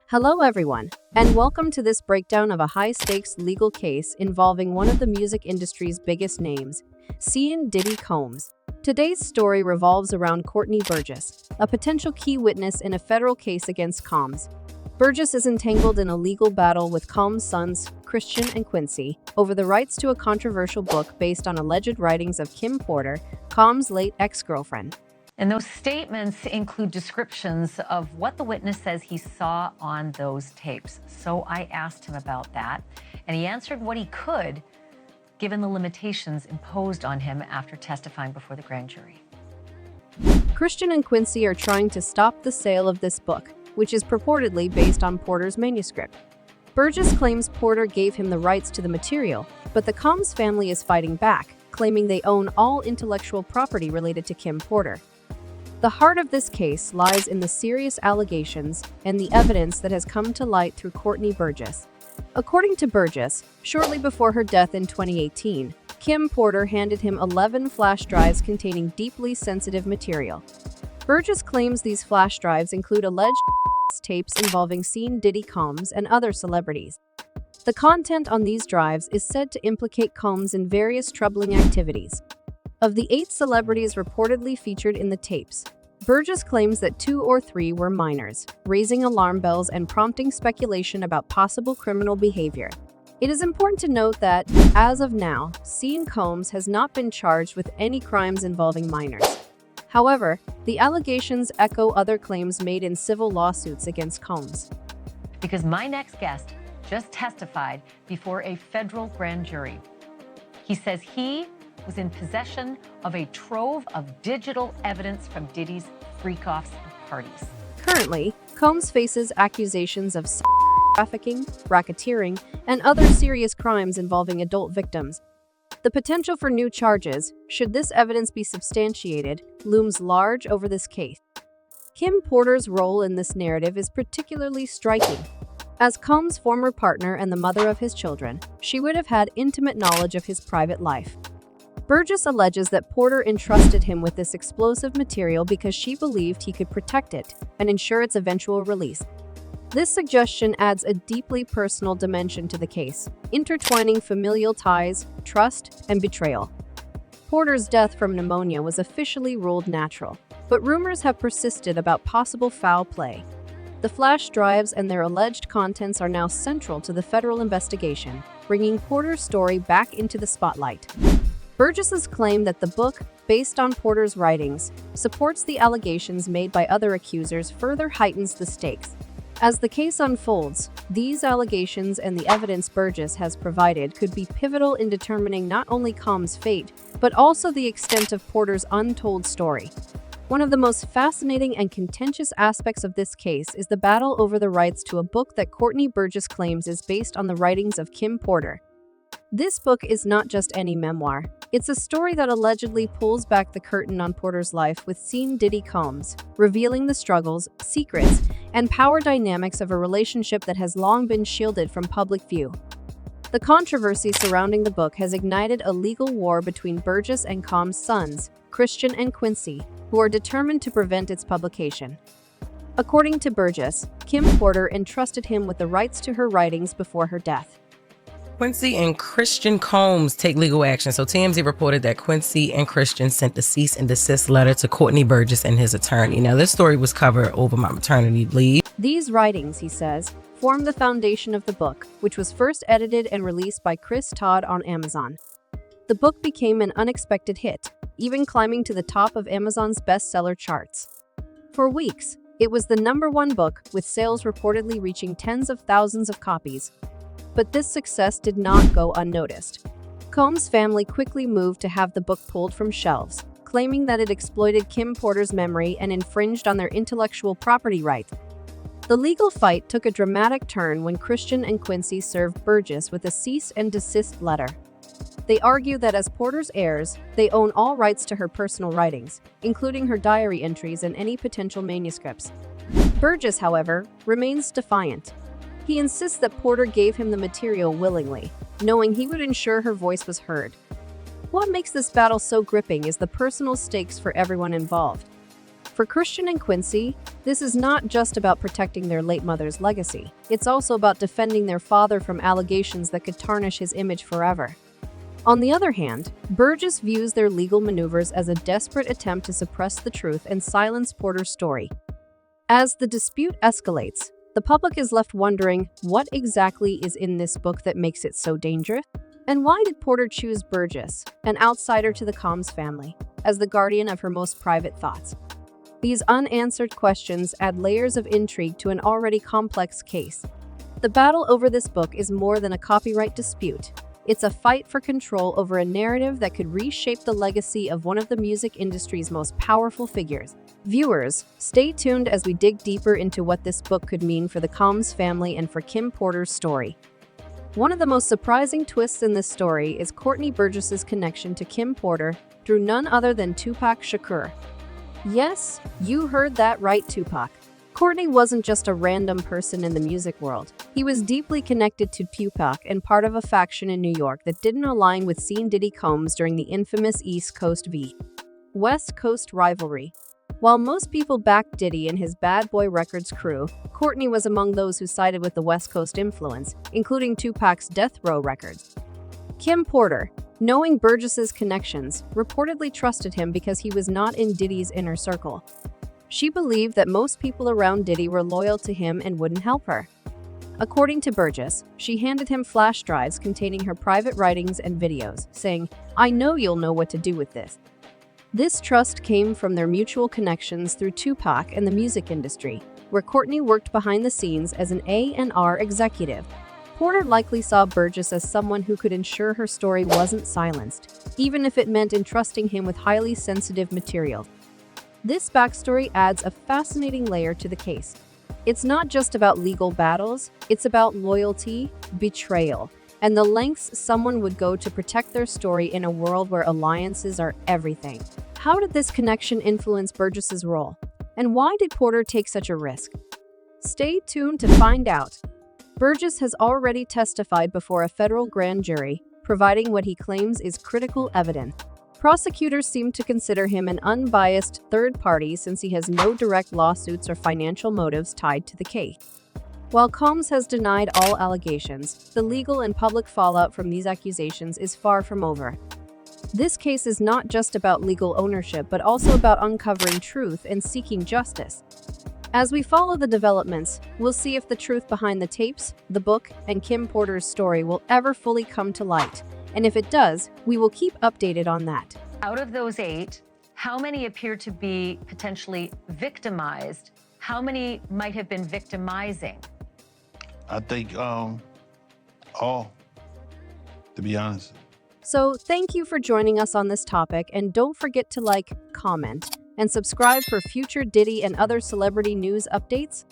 Hello everyone, and welcome to this breakdown of a high-stakes legal case involving one of the music industry's biggest names, Sean Diddy Combs. Today's story revolves around Courtney Burgess, a potential key witness in a federal case against Combs. Burgess is entangled in a legal battle with Combs' sons, Christian and Quincy, over the rights to a controversial book based on alleged writings of Kim Porter, Combs' late ex-girlfriend. And those statements include descriptions of what the witness says he saw on those tapes. So I asked him about that, and he answered what he could, given the limitations imposed on him after testifying before the grand jury. Christian and Quincy are trying to stop the sale of this book, which is purportedly based on Porter's manuscript. Burgess claims Porter gave him the rights to the material, but the Combs family is fighting back, claiming they own all intellectual property related to Kim Porter. The heart of this case lies in the serious allegations and the evidence that has come to light through Courtney Burgess. According to Burgess, shortly before her death in 2018, Kim Porter handed him 11 flash drives containing deeply sensitive material. Burgess claims these flash drives include alleged tapes involving Sean Diddy Combs and other celebrities. The content on these drives is said to implicate Combs in various troubling activities. Of the 8 celebrities reportedly featured in the tapes, Burgess claims that 2 or 3 were minors, raising alarm bells and prompting speculation about possible criminal behavior. It is important to note that, as of now, Sean Combs has not been charged with any crimes involving minors. However, the allegations echo other claims made in civil lawsuits against Combs. Because my next guest just testified before a federal grand jury. He says he was in possession of a trove of digital evidence from Diddy's freak-offs and parties. Currently, Combs faces accusations of trafficking, racketeering, and other serious crimes involving adult victims. The potential for new charges, should this evidence be substantiated, looms large over this case. Kim Porter's role in this narrative is particularly striking. As Combs' former partner and the mother of his children, she would have had intimate knowledge of his private life. Burgess alleges that Porter entrusted him with this explosive material because she believed he could protect it and ensure its eventual release. This suggestion adds a deeply personal dimension to the case, intertwining familial ties, trust, and betrayal. Porter's death from pneumonia was officially ruled natural, but rumors have persisted about possible foul play. The flash drives and their alleged contents are now central to the federal investigation, bringing Porter's story back into the spotlight. Burgess's claim that the book, based on Porter's writings, supports the allegations made by other accusers further heightens the stakes. As the case unfolds, these allegations and the evidence Burgess has provided could be pivotal in determining not only Combs' fate, but also the extent of Porter's untold story. One of the most fascinating and contentious aspects of this case is the battle over the rights to a book that Courtney Burgess claims is based on the writings of Kim Porter. This book is not just any memoir. It's a story that allegedly pulls back the curtain on Porter's life with Sean Diddy Combs, revealing the struggles, secrets, and power dynamics of a relationship that has long been shielded from public view. The controversy surrounding the book has ignited a legal war between Burgess and Combs' sons, Christian and Quincy, who are determined to prevent its publication. According to Burgess, Kim Porter entrusted him with the rights to her writings before her death. Quincy and Christian Combs take legal action. So TMZ reported that Quincy and Christian sent the cease and desist letter to Courtney Burgess and his attorney. Now, this story was covered over my maternity leave. These writings, he says, form the foundation of the book, which was first edited and released by Chris Todd on Amazon. The book became an unexpected hit, even climbing to the top of Amazon's bestseller charts. For weeks, it was the #1 book, with sales reportedly reaching tens of thousands of copies. But this success did not go unnoticed. Combs' family quickly moved to have the book pulled from shelves, claiming that it exploited Kim Porter's memory and infringed on their intellectual property rights. The legal fight took a dramatic turn when Christian and Quincy served Burgess with a cease and desist letter. They argue that as Porter's heirs, they own all rights to her personal writings, including her diary entries and any potential manuscripts. Burgess, however, remains defiant. He insists that Porter gave him the material willingly, knowing he would ensure her voice was heard. What makes this battle so gripping is the personal stakes for everyone involved. For Christian and Quincy, this is not just about protecting their late mother's legacy. It's also about defending their father from allegations that could tarnish his image forever. On the other hand, Burgess views their legal maneuvers as a desperate attempt to suppress the truth and silence Porter's story. As the dispute escalates, the public is left wondering what exactly is in this book that makes it so dangerous? And why did Porter choose Burgess, an outsider to the Combs family, as the guardian of her most private thoughts? These unanswered questions add layers of intrigue to an already complex case. The battle over this book is more than a copyright dispute. It's a fight for control over a narrative that could reshape the legacy of one of the music industry's most powerful figures. Viewers, stay tuned as we dig deeper into what this book could mean for the Combs family and for Kim Porter's story. One of the most surprising twists in this story is Courtney Burgess's connection to Kim Porter through none other than Tupac Shakur. Yes, you heard that right, Tupac. Courtney wasn't just a random person in the music world. He was deeply connected to Tupac and part of a faction in New York that didn't align with scene Diddy Combs during the infamous East Coast v. West Coast rivalry. While most people backed Diddy and his Bad Boy Records crew, Courtney was among those who sided with the West Coast influence, including Tupac's Death Row Records. Kim Porter, knowing Burgess's connections, reportedly trusted him because he was not in Diddy's inner circle. She believed that most people around Diddy were loyal to him and wouldn't help her. According to Burgess, she handed him flash drives containing her private writings and videos, saying, "I know you'll know what to do with this." This trust came from their mutual connections through Tupac and the music industry, where Courtney worked behind the scenes as an A&R executive. Porter likely saw Burgess as someone who could ensure her story wasn't silenced, even if it meant entrusting him with highly sensitive material. This backstory adds a fascinating layer to the case. It's not just about legal battles, it's about loyalty, betrayal, and the lengths someone would go to protect their story in a world where alliances are everything. How did this connection influence Burgess's role? And why did Porter take such a risk? Stay tuned to find out. Burgess has already testified before a federal grand jury, providing what he claims is critical evidence. Prosecutors seem to consider him an unbiased third party since he has no direct lawsuits or financial motives tied to the case. While Combs has denied all allegations, the legal and public fallout from these accusations is far from over. This case is not just about legal ownership, but also about uncovering truth and seeking justice. As we follow the developments, we'll see if the truth behind the tapes, the book, and Kim Porter's story will ever fully come to light. And if it does, we will keep updated on that. Out of those 8, how many appear to be potentially victimized? How many might have been victimizing? I think all, to be honest. So thank you for joining us on this topic, and don't forget to like, comment, and subscribe for future Diddy and other celebrity news updates.